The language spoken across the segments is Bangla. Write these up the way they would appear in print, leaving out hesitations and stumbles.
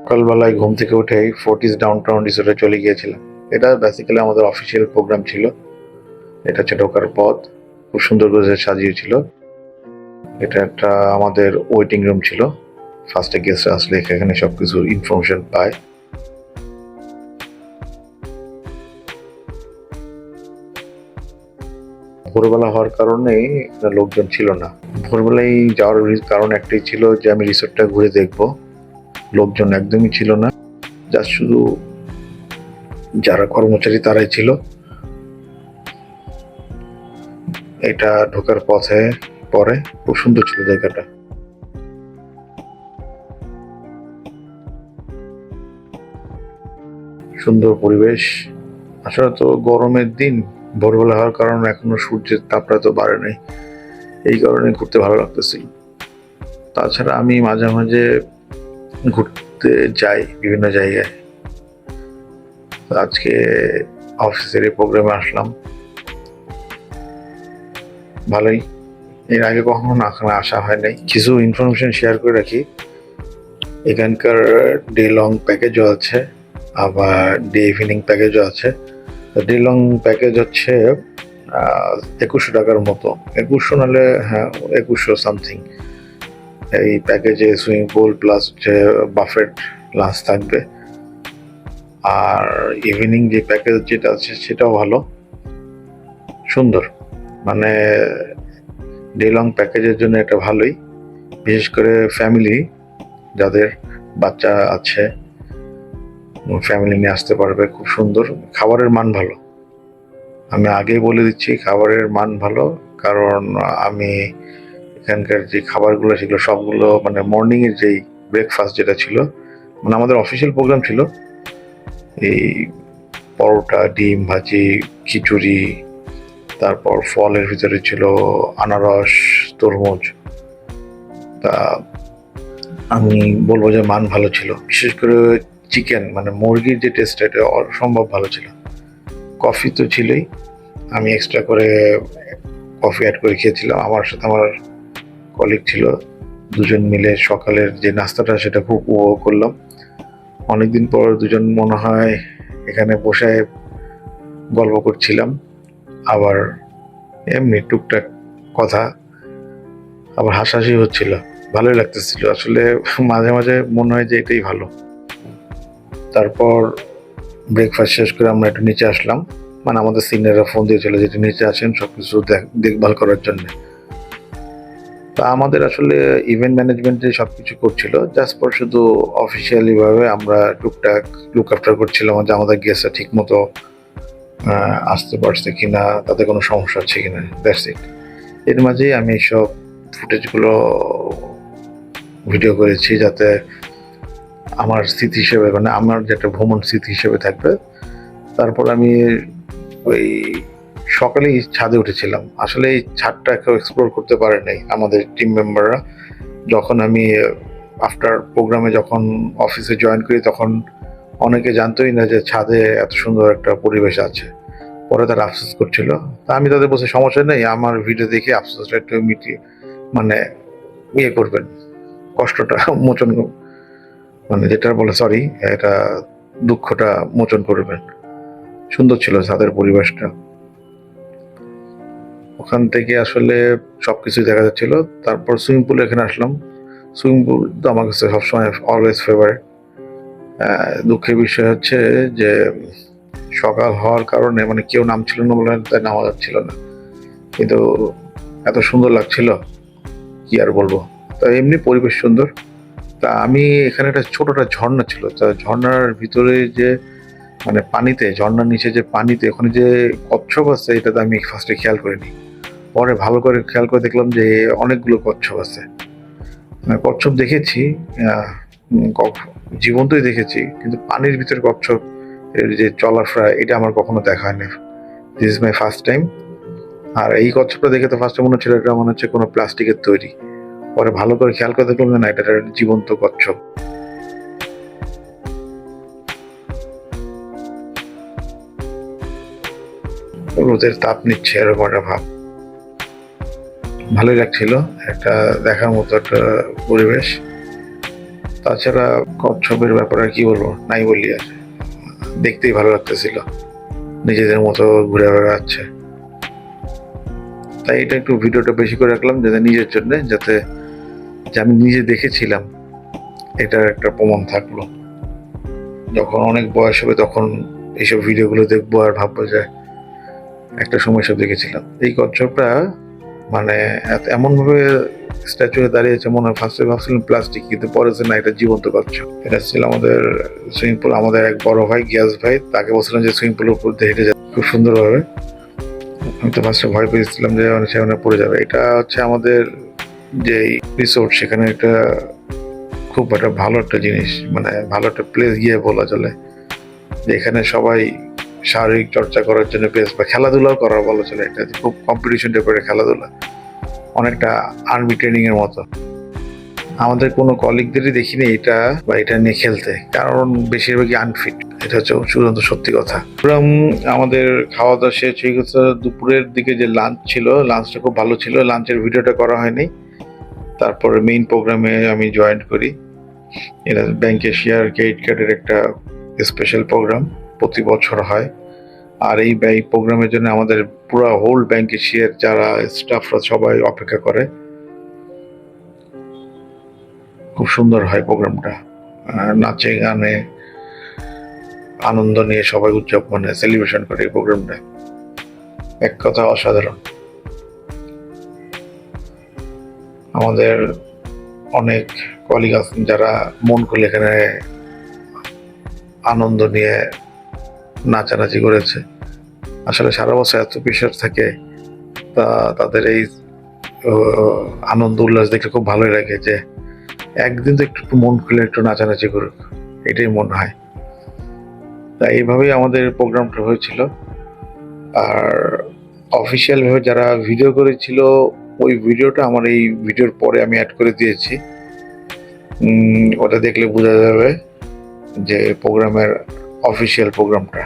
সকালবেলায় ঘুম থেকে উঠেই ফোর্টিস ডাউনটাউন রিসোর্টে চলে গিয়েছিলাম। এটা বেসিক্যালি আমাদের অফিসিয়াল প্রোগ্রাম ছিল। এটা হচ্ছে ঢোকার পথ, খুব সুন্দর করে সাজিয়েছিল। এটা একটা আমাদের ওয়েটিং রুম ছিল। ফার্স্টে গেস্ট আসলে এখানে সবকিছু ইনফরমেশন পায়। ভোরবেলা হওয়ার কারণে এখানে লোকজন ছিল না। ভোরবেলায় যাওয়ার কারণ একটাই ছিল যে আমি রিসোর্টটা ঘুরে দেখবো। লোকজন একদমই ছিল না, জাস্ট শুধু যারা কর্মচারী তারাই ছিল। এটা ঢোকার পথে পরে খুব সুন্দর ছিল জায়গাটা। সুন্দর পরিবেশ। আসলে তো গরমের দিন, ভোরবেলা হওয়ার কারণে এখনো সূর্যের তাপটা তো বাড়ে নাই, এই কারণে ঘুরতে ভালো লাগতেছিল। তাছাড়া আমি মাঝে মাঝে ঘুরতে যাই বিভিন্ন জায়গায়। আজকে অফিসের এই প্রোগ্রামে আসলাম, ভালোই। এর আগে কখনো না এখানে আসা হয় নাই। কিছু ইনফরমেশন শেয়ার করে রাখি। এখানকার ডে লং প্যাকেজও আছে, আবার ডে ইভিনিং প্যাকেজও আছে। ডে লং প্যাকেজ হচ্ছে 2100 টাকার মতো, 2100 নাহলে হ্যাঁ 2100 সামথিং। এই প্যাকেজে সুইমিং পুল প্লাস হচ্ছে বাফেট লাঞ্চ থাকবে। আর ইভিনিং যে প্যাকেজ যেটা আছে সেটাও ভালো, সুন্দর। মানে ডে লং প্যাকেজের জন্য এটা ভালোই, বিশেষ করে ফ্যামিলি যাদের বাচ্চা আছে ফ্যামিলি নিয়ে আসতে পারবে। খুব সুন্দর, খাবারের মান ভালো। আমি আগেই বলে দিচ্ছি খাবারের মান ভালো, কারণ আমি এখানকার যে খাবারগুলো সেগুলো সবগুলো মানে মর্নিংয়ের যেই ব্রেকফাস্ট যেটা ছিল, মানে আমাদের অফিসিয়াল প্রোগ্রাম ছিল এই পরোটা, ডিম ভাজি, খিচুড়ি, তারপর ফলের ভিতরে ছিল আনারস, তরমুজ। তা আমি বলবো যে মান ভালো ছিল। বিশেষ করে চিকেন মানে মুরগির যে টেস্টটা এটা অসম্ভব ভালো ছিল। কফি তো ছিলই, আমি এক্সট্রা করে কফি অ্যাড করে খেয়েছিলাম। আমার সাথে আমার কলিগ ছিল, দুজন মিলে সকালের যে নাস্তাটা সেটা খুব উপভোগ করলাম। অনেকদিন পর দুজন মনে হয় এখানে বসে গল্প করছিলাম, আবার এমনি টুকটাক কথা, আবার হাসাহাসি হচ্ছিল, ভালোই লাগতেছিল। আসলে মাঝে মাঝে মনে হয় যে এটাই ভালো। তারপর ব্রেকফাস্ট শেষ করে আমরা একটু নিচে আসলাম, মানে আমাদের সিনিয়ররা ফোন দিয়েছিল যেটা নিচে আসেন সবকিছু দেখভাল করার জন্য। তা আমাদের আসলে ইভেন্ট ম্যানেজমেন্টে সবকিছু করছিল, জাস্ট ফর শুধু অফিসিয়ালি ভাবে আমরা টুকটাক লুক আফটার করছিলাম যে আমাদের গেস্টরা ঠিক মতো আসতে পারছে কিনা, তাতে কোনো সমস্যা হচ্ছে কিনা, দ্যাটস ইট। এর মাঝেই আমি সব ফুটেজগুলো ভিডিও করেছি, যাতে আমার স্মৃতি হিসেবে, মানে আমার যেটা ভ্রমণ স্মৃতি হিসেবে থাকবে। তারপর আমি ওই সকালেই ছাদে উঠেছিলাম। আসলে এই ছাদটা কেউ এক্সপ্লোর করতে পারে নাই আমাদের টিম মেম্বাররা। যখন আমি আফটার প্রোগ্রামে যখন অফিসে জয়েন করি তখন অনেকে জানতোই না যে ছাদে এত সুন্দর একটা পরিবেশ আছে। পরে তারা আফসোস করছিল। তা আমি তাদের বলছি সমস্যা নেই, আমার ভিডিও দেখে আফসোসটা একটু মিটিয়ে মানে ইয়ে করবেন, কষ্টটা মোচন, মানে যেটা বলে সরি, এটা দুঃখটা মোচন করবেন। সুন্দর ছিল ছাদের পরিবেশটা। ওখান থেকে আসলে সবকিছুই দেখা যাচ্ছিল। তারপর সুইমিং পুলে এখানে আসলাম। সুইমিং পুল তো আমার কাছে সবসময় অলওয়েজ ফেভারিট। দুঃখের বিষয় হচ্ছে যে সকাল হওয়ার কারণে মানে কেউ নামছিল না বলে তাই নামা যাচ্ছিল না, কিন্তু এত সুন্দর লাগছিল কি আর বলবো। তা এমনি পরিবেশ সুন্দর। তা আমি এখানে একটা ছোট একটা ঝর্ণা ছিল, তা ঝর্ণার ভিতরে যে মানে পানিতে, ঝর্ণার নিচে যে পানিতে ওখানে যে কচ্ছপ আছে এটা তো আমি ফার্স্টে খেয়াল করিনি। পরে ভালো করে খেয়াল করে দেখলাম যে অনেকগুলো কচ্ছপ আছে। কচ্ছপ দেখেছি, জীবন্তই দেখেছি, কিন্তু পানির ভিতরে কচ্ছপ এর যে চলাফেরা এটা আমার কখনো দেখা হয়নি। This is my first time. আর এই কচ্ছপটা দেখে তো ফার্স্টে মনে হচ্ছিল এটা মনে হচ্ছে কোনো প্লাস্টিকের তৈরি। পরে ভালো করে খেয়াল করে দেখলাম যে না, এটা একটা জীবন্ত কচ্ছপ। রোদের তাপ নিচ্ছে এরকম একটা ভাব, ভালোই লাগছিল। একটা দেখার মতো একটা পরিবেশ। তাছাড়া কচ্ছপের ব্যাপারে আর কি বলবো, নাই বললি আর। দেখতেই ভালো লাগতেছিল, নিজেদের মতো ঘুরে বেড়াচ্ছে। তাই এটা একটু ভিডিওটা বেশি করে রাখলাম, যাতে নিজের জন্য, যাতে যে আমি নিজে দেখেছিলাম এটার একটা প্রমাণ থাকলো। যখন অনেক বয়স হবে তখন এইসব ভিডিওগুলো দেখবো আর ভাববো যে একটা সময় সব দেখেছিলাম। এই কচ্ছপটা মানে এমন ভাবে স্ট্যাচু হয়ে দাঁড়িয়েছে, মনে হয় ফার্স্টে ভাবছিলাম প্লাস্টিক, কিন্তু পরে যে না, এটা জীবন্ত কচ্ছপ। এটা ছিল আমাদের সুইমিং পুল। আমাদের এক বড় ভাই গিয়াস ভাই, তাকে বলছিলাম যে সুইমিং পুলের উপর দিয়ে হেঁটে যায় খুব সুন্দরভাবে। আমি তো ফার্স্টে ভয় পেয়েছিলাম যে সেখানে পড়ে যাবে। এটা হচ্ছে আমাদের যে রিসোর্ট, সেখানে একটা খুব একটা ভালো একটা জিনিস, মানে ভালো একটা প্লেস গিয়ে বলা চলে, যে এখানে সবাই শারীরিক চর্চা করার জন্য বেশ, বা খেলাধুলাও করার বলা চলে। এটা খুব কম্পিটিশন টাইপের খেলাধুলা, অনেকটা আর্মি ট্রেনিং এর মতো। আমাদের কোনো কলিগদেরই দেখিনি এটা বা এটা নিয়ে খেলতে, কারণ বেশিরভাগই আনফিট। এটা হচ্ছে চূড়ান্ত সত্যি কথা। আমাদের খাওয়া দাওয়া শেষ হয়ে গেছে। দুপুরের দিকে যে লাঞ্চ ছিল, লাঞ্চটা খুব ভালো ছিল। লাঞ্চের ভিডিওটা করা হয়নি। তারপরে মেইন প্রোগ্রামে আমি জয়েন করি। এটা ব্যাংকে শেয়ার ক্রেডিট কার্ডের একটা স্পেশাল প্রোগ্রাম, প্রতি বছর হয়। আর এই প্রোগ্রামের জন্য আমাদের পুরো হোল ব্যাংকে শেয়ার যারা স্টাফরা সবাই অপেক্ষা করে। খুব সুন্দর হয় প্রোগ্রামটা, নাচে গানে আনন্দ নিয়ে সবাই উদযাপন সেলিব্রেশন করে এই প্রোগ্রামটা। এক কথা অসাধারণ। আমাদের অনেক কলিগ আছেন যারা মন খুলে এখানে আনন্দ নিয়ে নাচানাচি করেছে। আসলে সারা বছর এত প্রেশার থাকে, তা তাদের এই আনন্দ উল্লাস দেখলে খুব ভালোই লাগে, যে একদিন তো একটু মন খুলে একটু নাচানাচি করুক, এটাই মনে হয়। তাই এইভাবেই আমাদের প্রোগ্রামটা হয়েছিল। আর অফিসিয়াল ভাবে যারা ভিডিও করেছিল, ওই ভিডিওটা আমার এই ভিডিওর পরে আমি অ্যাড করে দিয়েছি। ওটা দেখলে বোঝা যাবে যে প্রোগ্রামের অফিসিয়াল প্রোগ্রামটা।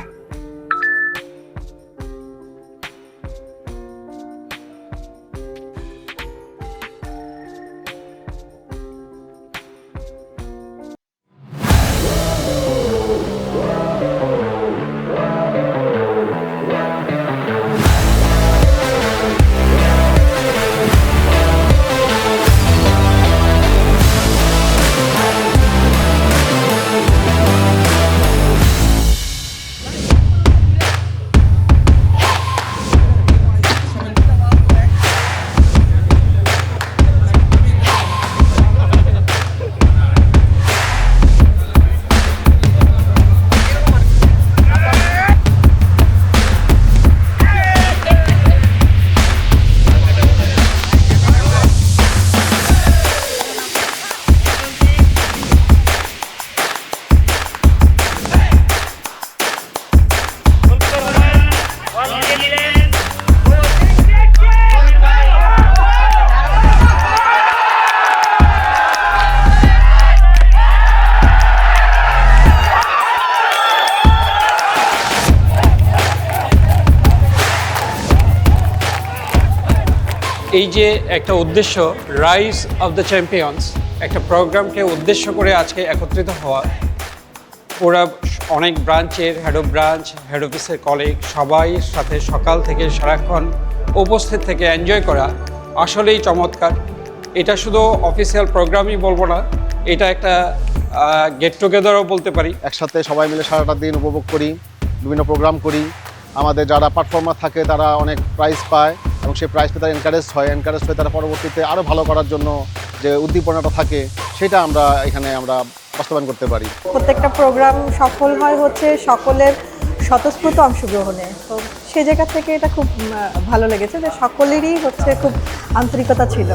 এই যে একটা উদ্দেশ্য, রাইজ অফ দ্য চ্যাম্পিয়ন্স, একটা প্রোগ্রামকে উদ্দেশ্য করে আজকে একত্রিত হওয়া, ওরা অনেক ব্রাঞ্চের হেড অফ ব্রাঞ্চ, হেড অফিসের কলিগ সবাই সাথে সকাল থেকে সারাক্ষণ উপস্থিত থেকে এনজয় করা আসলেই চমৎকার। এটা শুধু অফিসিয়াল প্রোগ্রামই বলবো না, এটা একটা গেট টুগেদারও বলতে পারি। একসাথে সবাই মিলে সারাটা দিন উপভোগ করি, বিভিন্ন প্রোগ্রাম করি। আমাদের যারা পারফর্মার থাকে তারা অনেক প্রাইজ পায় এবং সেই প্রাইজটা তারা এনকারেজ হয়ে তারা পরবর্তীতে আরও ভালো করার জন্য যে উদ্দীপনাটা থাকে সেটা আমরা এখানে বাস্তবায়ন করতে পারি। প্রত্যেকটা প্রোগ্রাম সফল হয় হচ্ছে সকলের স্বতঃস্ফূর্ত অংশগ্রহণে। তো সে জায়গা থেকে এটা খুব ভালো লেগেছে যে সকলেরই হচ্ছে খুব আন্তরিকতা ছিল।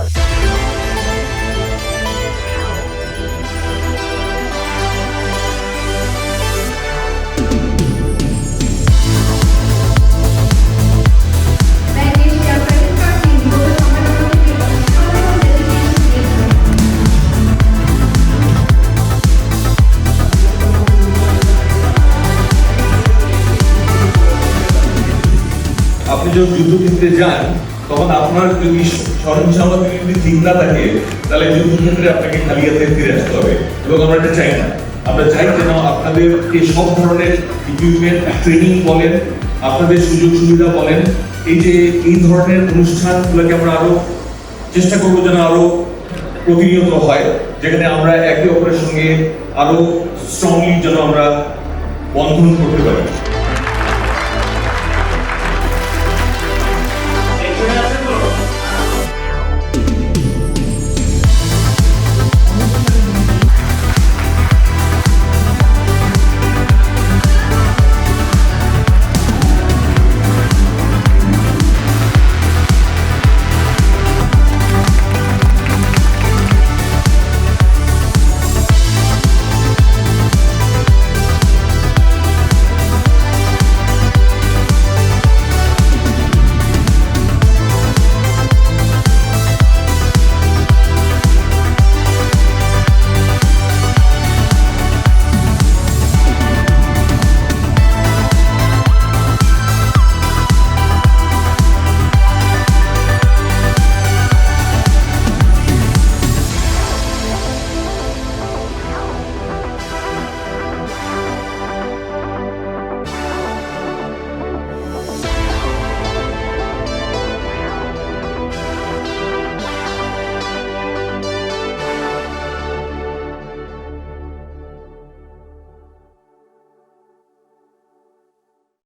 আপনি যখন যুদ্ধক্ষেত্রে যান তখন আপনার যদি সরঞ্জামাতি যদি ঠিক না থাকে তাহলে যুদ্ধক্ষেত্রে আপনাকে খালি হাতে ফিরে আসতে হবে এবং আমরা এটা চাই না। আমরা চাই যেন আপনাদেরকে সব ধরনের ইকুইপমেন্ট, ট্রেনিং বলেন, আপনাদের সুযোগ সুবিধা বলেন, এই ধরনের অনুষ্ঠানগুলোকে আমরা আরো চেষ্টা করবো যেন আরো প্রতিনিয়ত হয়, যেখানে আমরা একে অপরের সঙ্গে আরো স্ট্রংলি যেন আমরা বন্ধন করতে পারি।